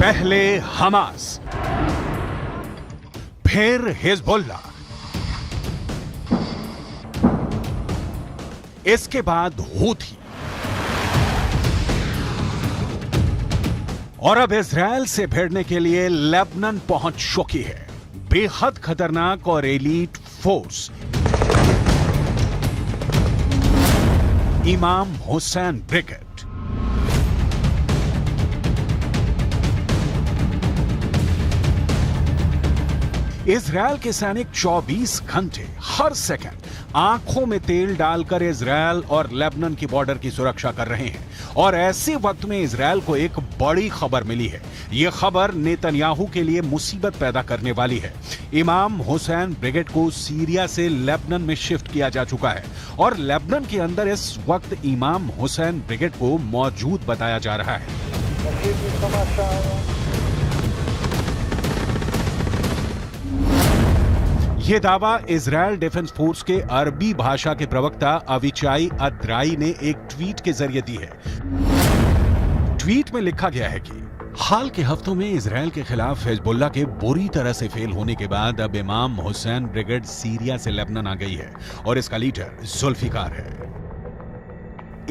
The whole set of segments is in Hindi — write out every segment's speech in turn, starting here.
पहले हमास, फिर हिजबुल्लाह, इसके बाद हूथी और अब इजराइल से भिड़ने के लिए लेबनान पहुंच चुकी है बेहद खतरनाक और एलीट फोर्स इमाम हुसैन ब्रिगेड। इजराइल के सैनिक 24 घंटे हर सेकंड आंखों में तेल डालकर इजराइल और लेबनान की बॉर्डर की सुरक्षा कर रहे हैं। और ऐसे वक्त में इजराइल को एक बड़ी खबर मिली है। यह खबर नेतन्याहू के लिए मुसीबत पैदा करने वाली है। इमाम हुसैन ब्रिगेड को सीरिया से लेबनान में शिफ्ट किया जा चुका है और लेबनान के अंदर इस वक्त इमाम हुसैन ब्रिगेड को मौजूद बताया जा रहा है। यह दावा इजराइल डिफेंस फोर्स के अरबी भाषा के प्रवक्ता अविचाई अद्राई ने एक ट्वीट के जरिए दी है। ट्वीट में लिखा गया है कि हाल के हफ्तों में इजराइल के खिलाफ हिजबुल्लाह के बुरी तरह से फेल होने के बाद अब इमाम हुसैन ब्रिगेड सीरिया से लेबनान आ गई है और इसका लीडर जुल्फिकार है।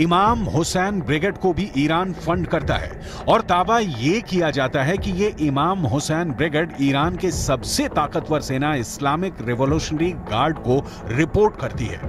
इमाम हुसैन ब्रिगेड को भी ईरान फंड करता है और दावा यह किया जाता है कि यह इमाम हुसैन ब्रिगेड ईरान के सबसे ताकतवर सेना इस्लामिक रिवॉल्यूशनरी गार्ड को रिपोर्ट करती है।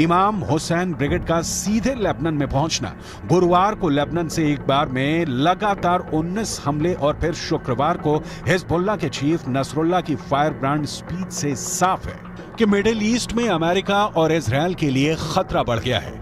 इमाम हुसैन ब्रिगेड का सीधे लेबनान में पहुंचना गुरुवार को लेबनान से एक बार में लगातार 19 हमले और फिर शुक्रवार को हिजबुल्लाह के चीफ नसरुल्लाह की फायर ब्रांड स्पीच से साफ है कि मिडिल ईस्ट में अमेरिका और इजराइल के लिए खतरा बढ़ गया है।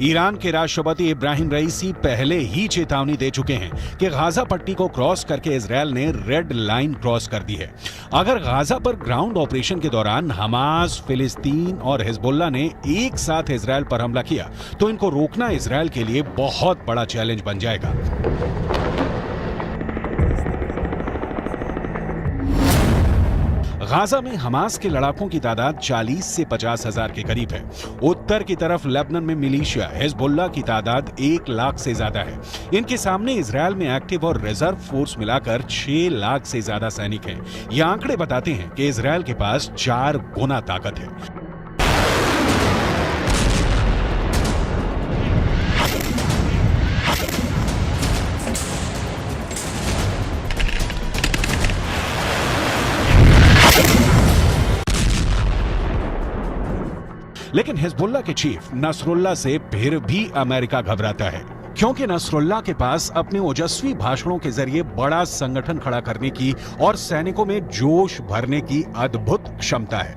ईरान के राष्ट्रपति इब्राहिम रईसी पहले ही चेतावनी दे चुके हैं कि गाजा पट्टी को क्रॉस करके इजराइल ने रेड लाइन क्रॉस कर दी है। अगर गाजा पर ग्राउंड ऑपरेशन के दौरान हमास, फिलिस्तीन और हिजबुल्लाह ने एक साथ इजराइल पर हमला किया तो इनको रोकना इजराइल के लिए बहुत बड़ा चैलेंज बन जाएगा। गाजा में हमास के लड़ाकों की तादाद 40 से 50 हजार के करीब है। उत्तर की तरफ लेबनान में मिलिशिया हिजबुल्लाह की तादाद 1 लाख से ज्यादा है। इनके सामने इजराइल में एक्टिव और रिजर्व फोर्स मिलाकर 6 लाख से ज्यादा सैनिक हैं। ये आंकड़े बताते हैं कि इजराइल के पास 4 गुना ताकत है। लेकिन हिजबुल्लाह के चीफ नसरुल्लाह से फिर भी अमेरिका घबराता है, क्योंकि नसरुल्लाह के पास अपने ओजस्वी भाषणों के जरिए बड़ा संगठन खड़ा करने की और सैनिकों में जोश भरने की अद्भुत क्षमता है।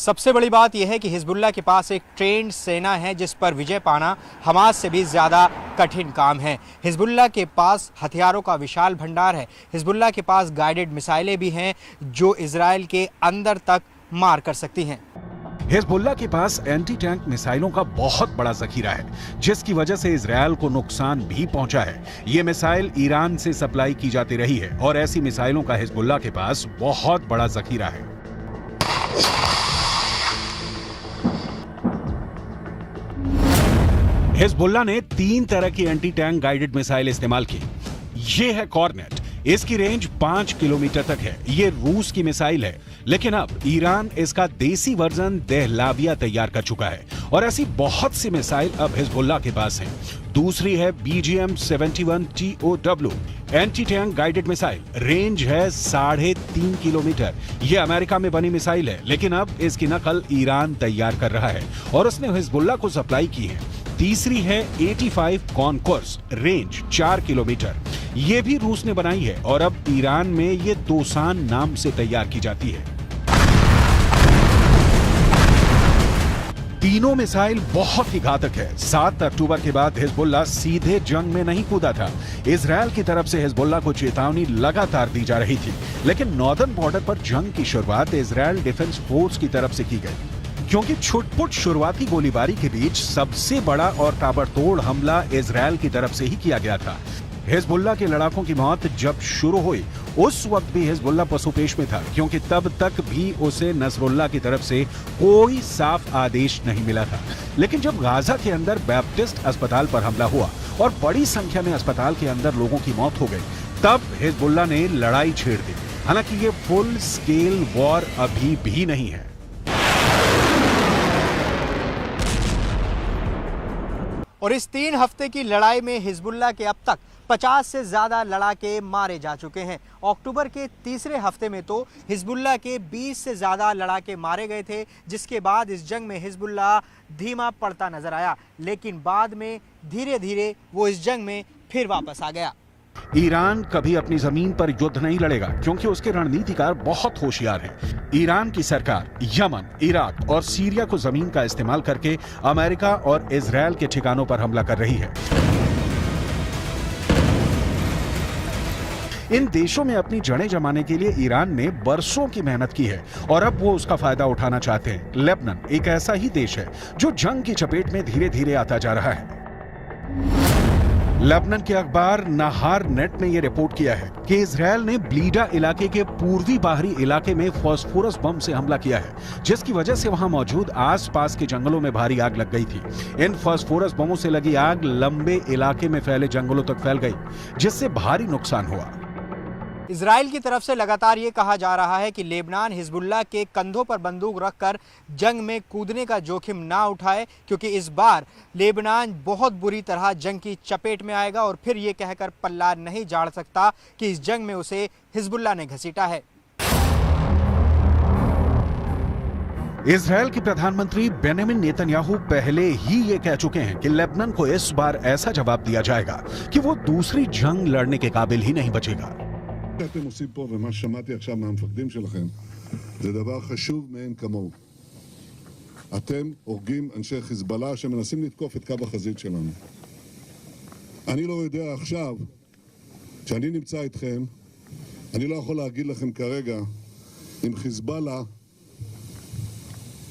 सबसे बड़ी बात यह है कि हिजबुल्लाह के पास एक ट्रेंड सेना है जिस पर विजय पाना हमास से भी ज़्यादा कठिन काम है। हिजबुल्लाह के पास हथियारों का विशाल भंडार है। हिजबुल्लाह के पास गाइडेड मिसाइलें भी हैं जो इजराइल के अंदर तक मार कर सकती हैं। हिजबुल्लाह के पास एंटी टैंक मिसाइलों का बहुत बड़ा जखीरा है, जिसकी वजह से इजराइल को नुकसान भी पहुंचा है। ये मिसाइल ईरान से सप्लाई की जाती रही है और ऐसी मिसाइलों का हिजबुल्लाह के पास बहुत बड़ा जखीरा है। हिजबुल्लाह ने 3 तरह की एंटी टैंक गाइडेड मिसाइल इस्तेमाल की। ये है कॉर्नेट, इसकी रेंज 5 किलोमीटर तक है। ये रूस की मिसाइल है। लेकिन अब ईरान इसका देसी वर्जन दहलाविया तैयार कर चुका है और ऐसी बहुत सी मिसाइल अब हिजबुल्लाह के पास हैं। दूसरी है BGM-71 TOW anti tank guided missile, range है 3.5 किलोमीटर। यह अमेरिका में बनी मिसाइल है, लेकिन अब इसकी नकल ईरान तैयार कर रहा है और उसने हिजबुल्लाह को सप्लाई की है। तीसरी है 85 कॉनकोर्स, रेंज 4 किलोमीटर। यह भी रूस ने बनाई है और अब ईरान में ये दोसान नाम से तैयार की जाती है। तीनों मिसाइल बहुत ही घातक है। 7 अक्टूबर के बाद हिजबुल्लाह सीधे जंग में नहीं कूदा था। इजरायल की तरफ से हिजबुल्लाह को चेतावनी लगातार दी जा रही थी, लेकिन नॉर्दर्न बॉर्डर पर जंग की शुरुआत इजरायल डिफेंस फोर्स की तरफ से की गई, क्योंकि छुटपुट शुरुआती गोलीबारी के बीच सबसे बड़ा और ताबड़तोड़ हमला इजरायल की तरफ से ही किया गया था। हिजबुल्लाह के लड़ाकों की मौत जब शुरू हुई उस वक्त भी हिजबुल्लाह पसुपेश में था, क्योंकि तब तक भी उसे नसरुल्लाह की तरफ से कोई साफ आदेश नहीं मिला था। लेकिन जब गाजा के अंदर बैप्टिस्ट अस्पताल पर हमला हुआ और बड़ी संख्या में अस्पताल के अंदर लोगों की मौत हो गई, तब हिजबुल्लाह ने लड़ाई छेड़ दी। हालांकि ये फुल स्केल वॉर अभी भी नहीं है। और इस 3 हफ्ते की लड़ाई में हिजबुल्लाह के अब तक 50 से ज्यादा लड़ाके मारे जा चुके हैं। अक्टूबर के तीसरे हफ्ते में तो हिजबुल्लाह के 20 से ज्यादा लड़ाके मारे गए थे, जिसके बाद इस जंग में हिजबुल्लाह धीमा पड़ता नजर आया, लेकिन बाद में धीरे धीरे वो इस जंग में फिर वापस आ गया। ईरान कभी अपनी जमीन पर युद्ध नहीं लड़ेगा, क्योंकि उसके रणनीतिकार बहुत होशियार हैं। ईरान की सरकार यमन, इराक और सीरिया को जमीन का इस्तेमाल करके अमेरिका और इजरायल के ठिकानों पर हमला कर रही है। इन देशों में अपनी जड़ें जमाने के लिए ईरान ने बरसों की मेहनत की है और अब वो उसका फायदा उठाना चाहते हैं। लेबनान एक ऐसा ही देश है जो जंग की चपेट में धीरे धीरे आता जा रहा है। लेबनान के अखबार नहार नेट ने यह रिपोर्ट किया है कि इजरायल ने ब्लीडा इलाके के पूर्वी बाहरी इलाके में फास्फोरस बम से हमला किया है, जिसकी वजह से वहां मौजूद आसपास के जंगलों में भारी आग लग गई थी। इन फास्फोरस बमों से लगी आग लंबे इलाके में फैले जंगलों तक फैल गई, जिससे भारी नुकसान हुआ। इजराइल की तरफ से लगातार ये कहा जा रहा है कि लेबनान हिजबुल्लाह के कंधों पर बंदूक रखकर जंग में कूदने का जोखिम ना उठाए, क्योंकि इस बार लेबनान बहुत बुरी तरह जंग की चपेट में आएगा और फिर ये कहकर पल्ला नहीं झाड़ सकता कि इस जंग में उसे हिजबुल्लाह ने घसीटा है। इजरायल के प्रधानमंत्री बेंजामिन नेतन्याहू पहले ही ये कह चुके हैं कि लेबनान को इस बार ऐसा जवाब दिया जाएगा कि वो दूसरी जंग लड़ने के काबिल ही नहीं बचेगा। שאתם עושים פה ומה ששמעתי עכשיו מהמפקדים שלכם זה דבר חשוב מאין כמוהו. אתם הורגים אנשי חיזבאללה שמנסים לתקוף את קו החזית שלנו. אני לא יודע עכשיו, כשאני נמצא איתכם, אני לא יכול להגיד לכם כרגע אם חיזבאללה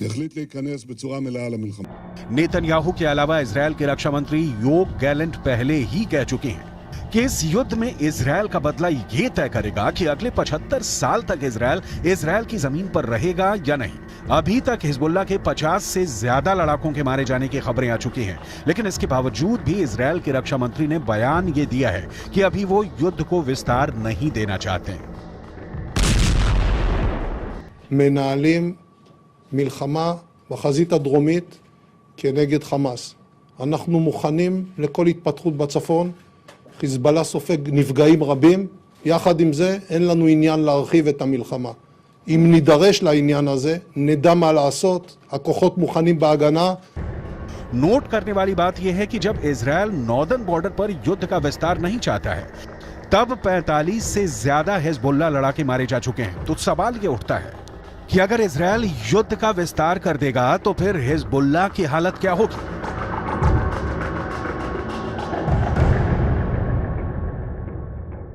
יחליט להיכנס בצורה מלאה למלחמה. नेतन्याहू के अलावा इजरायल के रक्षा मंत्री योव गैलेंट पहले ही कह चुके हैं कि इस युद्ध में इजरायल का बदला ये तय करेगा कि अगले 75 साल तक इजरायल की जमीन पर रहेगा या नहीं। अभी तक हिजबुल्लाह के 50 से ज्यादा लड़ाकों के मारे जाने की खबरें आ चुकी हैं, लेकिन इसके बावजूद भी इजरायल के रक्षा मंत्री ने बयान ये दिया है कि अभी वो युद्ध को विस्तार नहीं देना चाहते। מנהלים מלחמה בחזית הדרומית כנגד חמאס. אנחנו מוכנים לכל התפתחות בצפון. חיזבאללה סופג נפגעים רבים. יחד עם זה אין לנו עניין להרחיב את המלחמה. אם נידרש לעניין הזה, נדע מה לעשות. הכוחות מוכנים בהגנה. नोट करने वाली बात यह है कि जब इजरायल नॉर्दर्न बॉर्डर पर युद्ध का विस्तार नहीं चाहता है, तब 45 से ज्यादा हिजबुल्लाह लड़ाके मारे जा चुके हैं। तो सवाल यह उठता है कि अगर इजरायल युद्ध का विस्तार कर देगा तो फिर हिजबुल्लाह की हालत क्या होगी।